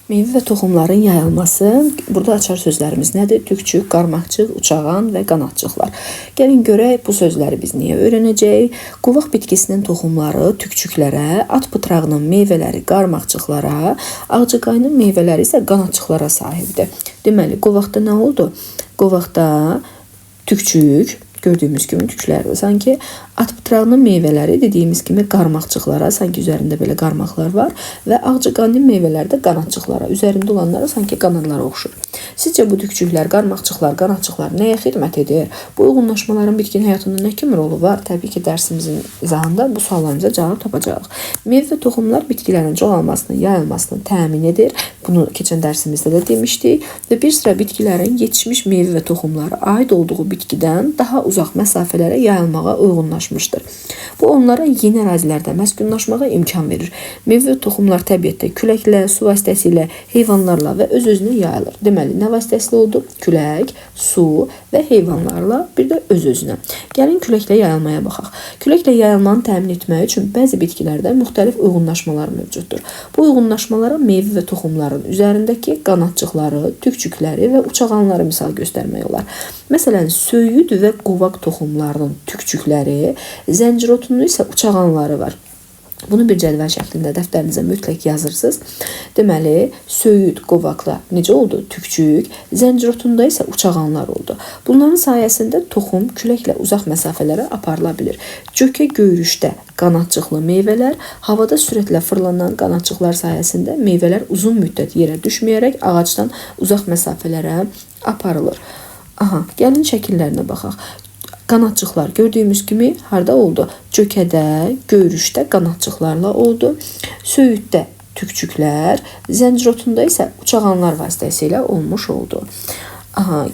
Meyvə və toxumların yayılması. Burada açar sözlərimiz nədir? Tükçük, qarmaqçıq, uçağan və qanadçıqlar. Gəlin görək bu sözləri biz niyə öyrənəcəyik? Qovaq bitkisinin toxumları tükçüklərə, at pıtrağının meyvələri qarmaqçıqlara, ağcaqayının meyvələri isə qanadçıqlara sahibdir. Deməli, qovaqda nə oldu? Qovaqda tükçük, gördüyümüz kimi tüklər sanki at pıtrağının meyvələri dediyimiz kimi qarmaqçıqlara, sanki üzərində belə qarmaqlar var və ağcaqanın meyvələri də qanadçıqlara, üzərində olanlara sanki qanadlara oxşur. Sizcə bu tükçüklər, qarmaqçıqlar, qanadçıqlar nəyə xidmət edir? Bu uyğunlaşmaların bitkinin həyatında nə kimi rolu var? Təbii ki, dərsimizin izahında bu suallarımıza cavab tapacağıq. Meyvə və toxumlar bitkilərin çoxalmasını, yayılmasını təmin edir. Bunu keçən dərsimizdə də demişdik və bir sıra bitkilərin yetişmiş meyvə və toxumları aid olduğu bitkidən daha uzaq məsafələrə yayılmağa uyğunlaşmışdır. Bu onlara yeni ərazilərdə məskunlaşmağa imkan verir. Meyvə və toxumlar təbiətdə küləklə, su vasitəsilə, heyvanlarla və öz-özünə yayılır. Deməli, nə vasitəsilə oldu? Külək, su və heyvanlarla, bir də öz-özünə. Gəlin küləklə yayılmaya baxaq. Küləklə yayılmanı təmin etmək üçün bəzi bitkilərdə müxtəlif uyğunlaşmalar mövcuddur. Bu uyğunlaşmalara meyvə və toxumların üzərindəki qanadçıqları, tükçükləri və uçağanları misal göstərmək olar. Məsələn, söyüd və qovaq toxumlarının tükçükləri, zəncirotunun isə uçağanları var. Bunu bir cədvəl şəklində dəftərinizə mütləq yazırsınız. Deməli, söyüd, qovaqda necə oldu? Tükçük, zəncirotunda isə uçağanlar oldu. Bunların sayəsində toxum küləklə uzaq məsafələrə aparıla bilir. Cökə göyrüşdə qanadçıqlı meyvələr, havada sürətlə fırlanan qanadçıqlar sayəsində meyvələr uzun müddət yerə düşməyərək ağacdan uzaq məsafələrə aparılır. Gəlin şəkillərinə baxaq. Qanadçıqlar gördüyümüz kimi harda oldu? Cökədə, göyrüşdə qanadçıqlarla oldu. Söyüddə tükçüklər, zəncirotunda isə uçağanlar vasitəsilə olmuş oldu.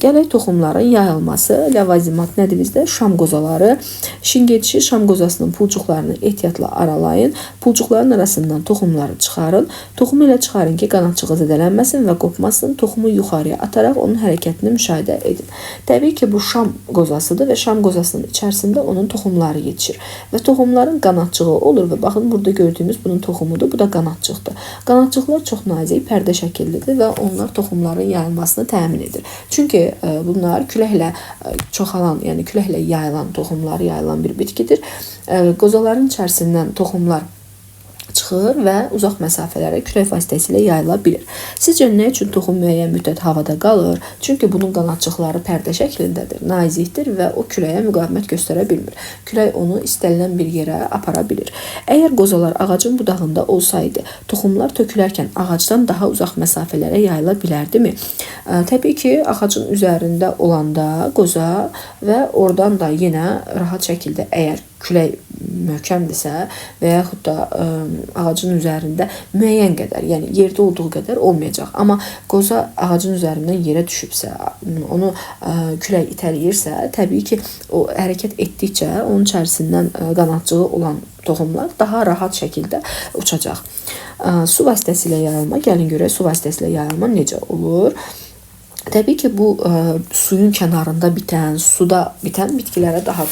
Gələk toxumların yayılması. Ləvazimat nədir bizdə? Şam qozaları. Şingedişi şam qozasının pulcuqlarını ehtiyatla aralayın. Pulcuqların arasından toxumları çıxarın. Toxumu ilə çıxarın ki, qanadçığı zədələnməsin və qopmasın. Toxumu yuxarıya ataraq onun hərəkətini müşahidə edin. Təbii ki, bu şam qozasıdır və şam qozasının içərisində onun toxumları yetişir. Və toxumların qanadçığı olur və baxın, burada gördüyümüz bunun toxumudur. Bu da qanadçıqdır. Qanadçıqlar çox nazik, pərdə şəkillidir və onlar toxumların yayılmasını təmin edir. Çünki bunlar küləklə çoxalan, yəni küləklə yayılan toxumlar, yayılan bir bitkidir. Qozaların içərisindən toxumlar çıxır və uzaq məsafələrə külək vasitəsilə yayıla bilir. Sizcə nə üçün toxum müəyyən müddət havada qalır? Çünki bunun qanadçıqları pərdə şəklindədir, nazikdir və o küləyə müqavimət göstərə bilmir. Külək onu istənilən bir yerə apara bilir. Əgər qozalar ağacın budağında olsaydı, toxumlar tökülərkən ağacdan daha uzaq məsafələrə yayıla bilərdimi? Təbii ki, ağacın üzərində olanda qoza və oradan da yenə rahat şəkildə əgər külək möhkəmdirsə və yaxud da ağacın üzərində müəyyən qədər, yəni yerdə olduğu qədər olmayacaq. Amma qoza ağacın üzərindən yerə düşübsə, onu külək itələyirsə, təbii ki, o hərəkət etdikcə onun içərisindən qanadçığı olan toxumlar daha rahat şəkildə uçacaq. Su vasitəsilə yayılma, gəlin görək su vasitəsilə yayılma necə olur? Təbii ki, bu suyun kənarında bitən, suda bitən bitkilərə daha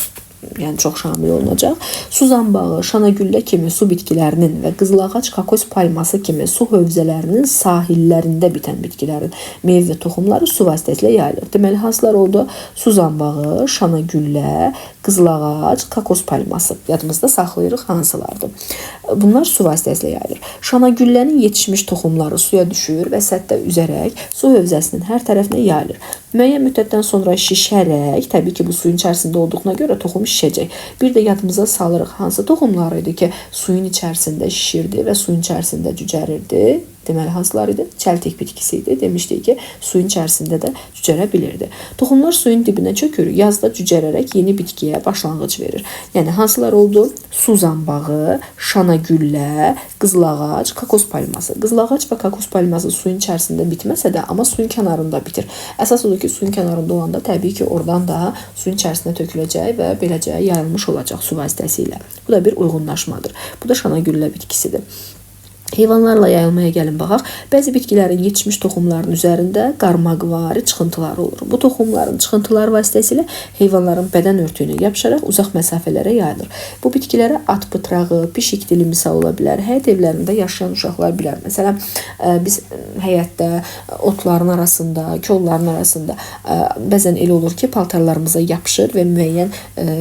çox şamil olunacaq. Su zambağı, şanagüllə kimi su bitkilərinin və qızılağac, kakos palması kimi su hövzələrinin sahillərində bitən bitkilərin meyvə və toxumları su vasitəsilə yayılır. Deməli, hansılar oldu? Su zambağı, şanagüllə, qızılağac, kakos palması. Yadımızda saxlayırıq hansılardır. Bunlar su vasitəsilə yayılır. Şanagüllənin yetişmiş toxumları suya düşür və səthdə üzərək su hövzəsinin hər tərəfinə yayılır. Müəyyən müddətdən sonra şişərək, təbii ki, bu suyun içərisində olduğuna görə toxum şişəcək. Bir də yadımıza salırıq hansı toxumlar idi ki, suyun içərisində şişirdi və suyun içərisində cücərirdi. Deməli, hansılar idi? Çəltik bitkisi idi. Demişdik ki, suyun içərisində də cücərə bilirdi. Toxumlar suyun dibinə çökür, yazda cücərərək yeni bitkiyə başlanğıc verir. Yəni, hansılar oldu? Su zambağı, şanagüllə, qızılağac, kakos palması. Qızılağac və kakos palması suyun içərisində bitməsə də, amma suyun kənarında bitir. Əsas odur ki, suyun kənarında olanda təbii ki, oradan da suyun içərisinə töküləcək və beləcə yayılmış olacaq su vasitəsilə. Bu da bir uyğunlaşmadır. Bu da şanagüllə bitkisidir. Heyvanlarla yayılmaya gəlin baxaq. Bəzi bitkilərin yetişmiş toxumlarının üzərində qarmaqvari çıxıntıları olur. Bu toxumların çıxıntıları vasitəsilə heyvanların bədən örtüyünə yapışaraq uzaq məsafələrə yayılır. Bu bitkilərə at pıtrağı, pişik dili misal ola bilər. Həyət evlərində yaşayan uşaqlar bilər. Məsələn, biz həyətdə otların arasında, kolların arasında bəzən elə olur ki, paltarlarımıza yapışır və müəyyən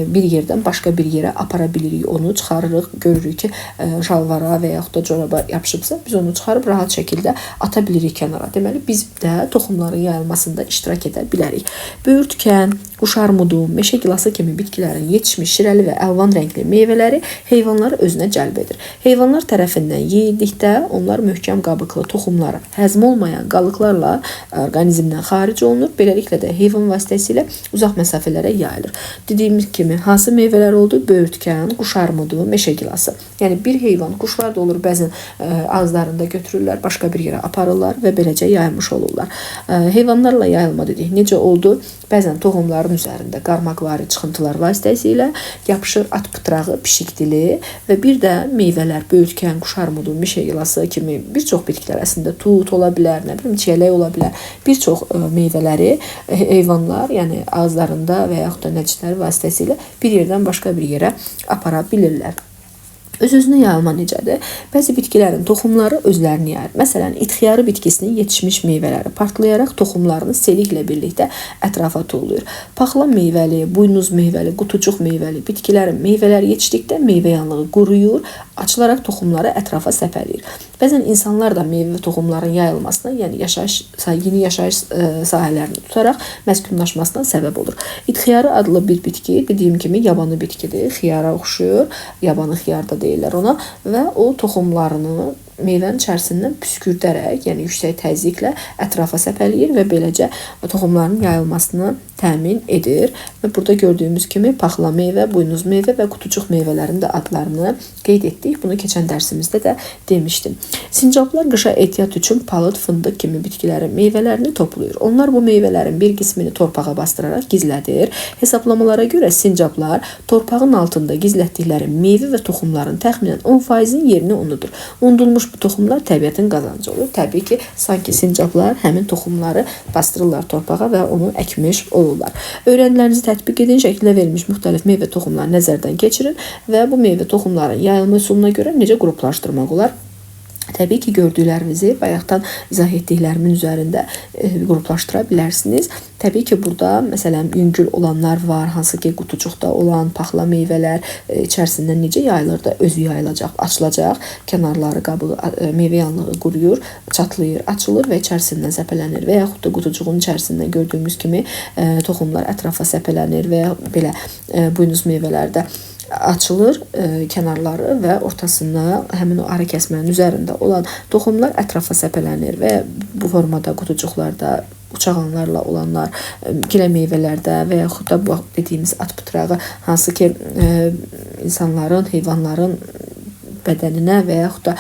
bir yerdən başqa bir yerə apara bilirik. Onu çıxarırıq, görürük ki, şalvara və yaxud da coraba yapışıbsa, biz onu çıxarıb rahat şəkildə ata bilirik kənara. Deməli, biz də toxumların yayılmasında iştirak edə bilərik. Böyürtkən, quş armudu, meşə gilası kimi bitkilərin yetişmiş şirəli və əlvan rəngli meyvələri heyvanları özünə cəlb edir. Heyvanlar tərəfindən yeyildikdə onlar möhkəm qabıqlı toxumları həzm olmayan qalıqlarla orqanizmdən xaric olunur. Beləliklə də heyvan vasitəsilə uzaq məsafələrə yayılır. Dediyimiz kimi, hansı meyvələr oldu? Böyürtkən, quş armudu, meşə gilası. Yəni, bir heyvan, quşlar da olur, bəzən ağızlarında götürürlər, başqa bir yerə aparırlar və beləcə yayılmış olurlar. Heyvanlarla yayılma dedik. Necə oldu? Bəzən toxumların üzərində qarmaqvari çıxıntılar vasitəsilə yapışır at pıtrağı, pişik dili və bir də meyvələr, böyürtkən, quş armudu, meşə gilası kimi bir çox bitkilər, əslində tut ola bilər, nə bilim, çiyələk ola bilər. Bir çox meyvələri heyvanlar, yəni ağızlarında və yaxud da nəcisləri vasitəsilə bir yerdən başqa bir yerə apara bilirlər. Öz-özünə yayılma necədir? Bəzi bitkilərin toxumları özlərini yayır. Məsələn, itxiyarı bitkisinin yetişmiş meyvələri partlayaraq toxumlarını seliklə birlikdə ətrafa tullayır. Paxla meyvəli, buynuz meyvəli, qutucuq meyvəli bitkilərin meyvələri yetişdikdə meyvə yanlığı quruyur, açılaraq toxumları ətrafa səpələyir. Bəzən insanlar da meyvə və toxumların yayılmasına, yəni yeni yaşayış sahələrini tutaraq məskunlaşmasına səbəb olur. İtxiyarı adlı bir bitki, dediyim kimi, yabanı bitkidir. Xiyara oxşuyur, yabanı xiyar da deyirlər ona və o toxumlarını meyvənin içərisindən püskürdərək, yəni yüksək təzyiqlə ətrafa səpələyir və beləcə toxumların yayılmasını təmin edir. Və burada gördüyümüz kimi paxla meyvə, buynuz meyvə və qutucuq meyvələrin də adlarını qeyd etdik. Bunu keçən dərsimizdə də demişdim. Sincablar qışa ehtiyat üçün palıd, fındıq kimi bitkilərin meyvələrini toplayır. Onlar bu meyvələrin bir qismini torpağa bastıraraq gizlədir. Hesablamalara görə sincablar torpağın altında gizlətdikləri meyvə və toxumların təxminən 10%-in yerini unudur. Unudulmuş bu toxumlar təbiətin qazancı olur. Təbii ki, sanki sincablar həmin toxumları bastırırlar torpağa və onu əkmiş olurlar. Öyrəndilərinizi tətbiq edin, şəkildə verilmiş müxtəlif meyvə toxumları nəzərdən keçirin və bu meyvə toxumların yayılma üsuluna görə necə qruplaşdırmaq olar? Təbii ki, gördüklərinizi bayaqdan izah etdiklərimin üzərində qruplaşdıra bilərsiniz. Təbii ki, burada məsələn yüngül olanlar var, hansı ki qutucuqda olan paxla meyvələr içərisindən necə yayılır da özü yayılacaq, açılacaq, kənarları, qabığı, meyvə yanlığı quruyur, çatlayır, açılır və içərisindən səpələnir və yaxud da qutucuğun içərisindən gördüyümüz kimi toxumlar ətrafa səpələnir və belə buynuz meyvələrdə açılır kənarları və ortasında həmin o arı kəsmənin üzərində olan toxumlar ətrafa səpələnir və bu formada qutucuqlarda, uçağanlarla olanlar, gilə meyvələrdə və yaxud da bu dediyimiz at pıtrağı, hansı ki insanların, heyvanların bədəninə və yaxud da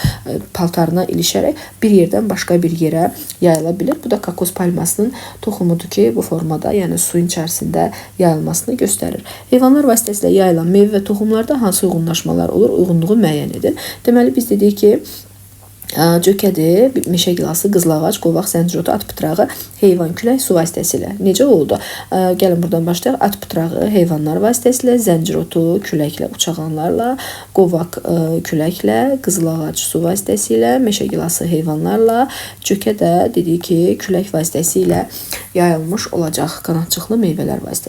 paltarına ilişərək bir yerdən başqa bir yerə yayıla bilir. Bu da kokos palmasının toxumudur ki, bu formada, yəni suyun içərisində yayılmasını göstərir. Heyvanlar vasitəsilə yayılan meyvə və toxumlarda hansı uyğunlaşmalar olur? Uyğunluğu müəyyən edin. Deməli, biz dedik ki, cökədir, meşə gilası, qızılağac, qovaq, zəncirotu, at pıtrağı, heyvan, külək, su vasitəsilə. Necə oldu? Gəlin buradan başlayaq. At pıtrağı heyvanlar vasitəsilə, zəncirotu küləklə, uçağanlarla, qovaq küləklə, qızılağac su vasitəsilə, meşə gilası heyvanlarla, cökə də dedik ki, külək vasitəsilə yayılmış olacaq, qanadçıqlı meyvələr vasitəsilə.